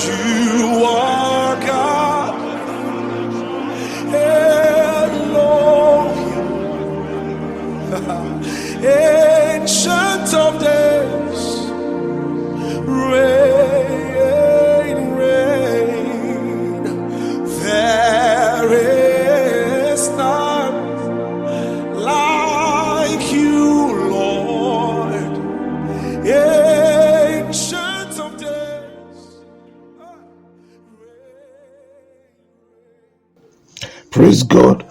You are God, Elohim, Ancient of Days, reign, reign. There is none like you, Lord, Ancient of Days. Praise God.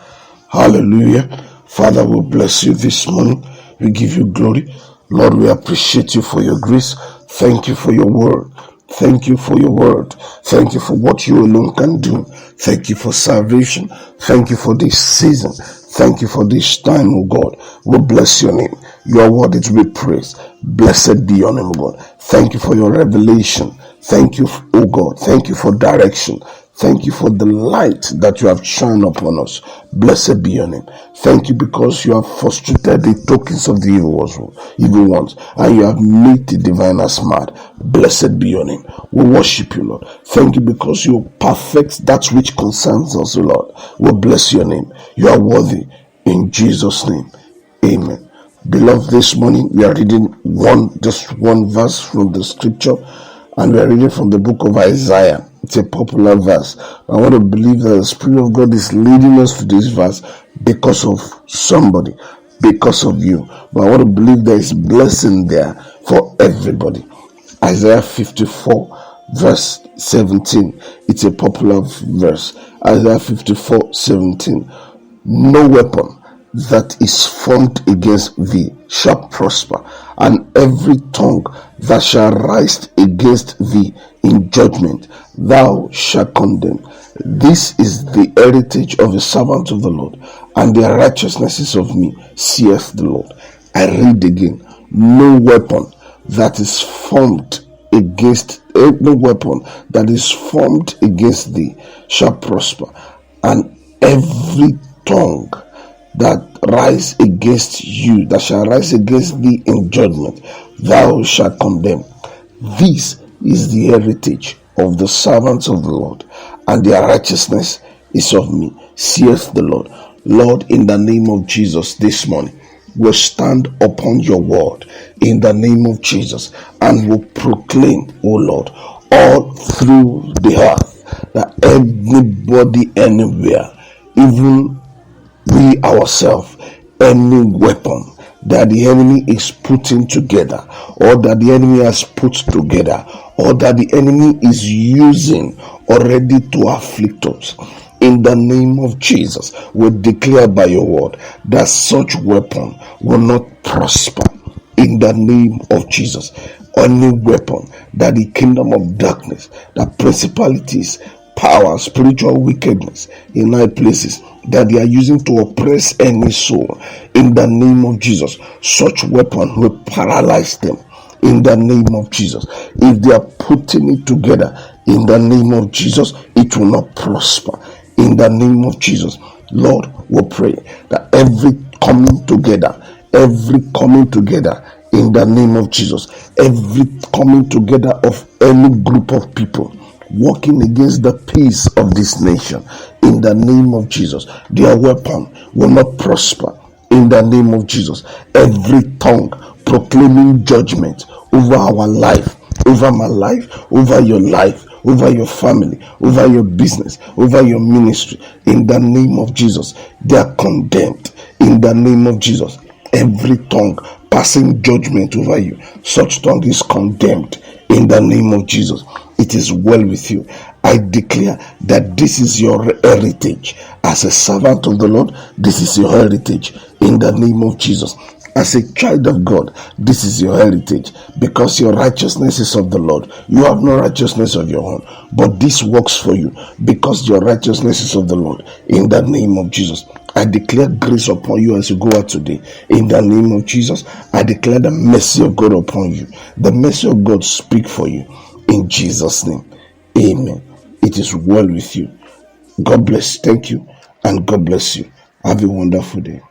Hallelujah. Father, we bless you this morning. We give you glory. Lord, we appreciate you for your grace. Thank you for your word. Thank you for your word. Thank you for what you alone can do. Thank you for salvation. Thank you for this season. Thank you for this time, oh God. We bless your name. You are worthy to be praised. Blessed be your name, oh God. Thank you for your revelation. Thank you, oh God. Thank you for direction. Thank you for the light that you have shone upon us. Blessed be your name. Thank you because you have frustrated the tokens of the evil ones, and you have made the diviners mad. Blessed be your name. We worship you, Lord. Thank you because you perfect that which concerns us, Lord. We bless your name. You are worthy. In Jesus' name, amen. Beloved, this morning we are reading just one verse from the scripture, and we are reading from the book of Isaiah. It's a popular verse. I want to believe that the Spirit of God is leading us to this verse because of somebody, because of you. But I want to believe there is blessing there for everybody. Isaiah 54 verse 17. It's a popular verse. Isaiah 54:17. No weapon that is formed against thee shall prosper, and every tongue that shall rise against thee in judgment thou shalt condemn. This is the heritage of the servants of the Lord, and their righteousness is of me, saith the Lord. I read again. No weapon that is formed against thee shall prosper, and every tongue that shall rise against thee in judgment, thou shalt condemn. This is the heritage of the servants of the Lord, and their righteousness is of me, saith the Lord. Lord, in the name of Jesus, this morning, we stand upon your word in the name of Jesus, and will proclaim, O Lord, all through the earth, that anybody, anywhere, even we ourselves, any weapon that the enemy is putting together, or that the enemy has put together, or that the enemy is using already to afflict us, in the name of Jesus, we declare by your word that such weapon will not prosper. In the name of Jesus, any weapon that the kingdom of darkness, that principalities, power, spiritual wickedness in high places, that they are using to oppress any soul, in the name of Jesus, such weapon will paralyze them. In the name of Jesus, if they are putting it together, in the name of Jesus, it will not prosper. In the name of Jesus, Lord, we pray that every coming together, in the name of Jesus, every coming together of any group of people working against the peace of this nation, in the name of Jesus, their weapon will not prosper. In the name of Jesus, every tongue proclaiming judgment over our life, over my life, over your life, over your family, over your business, over your ministry, in the name of Jesus, they are condemned. In the name of Jesus, every tongue passing judgment over you, such tongue is condemned. In the name of Jesus, it is well with you. I declare that this is your heritage as a servant of the Lord. This is your heritage in the name of Jesus. As a child of God, this is your heritage, because your righteousness is of the Lord. You have no righteousness of your own, but this works for you because your righteousness is of the Lord. In the name of Jesus, I declare grace upon you as you go out today. In the name of Jesus, I declare the mercy of God upon you. The mercy of God speak for you. In Jesus' name, amen. It is well with you. God bless. Thank you, and God bless you. Have a wonderful day.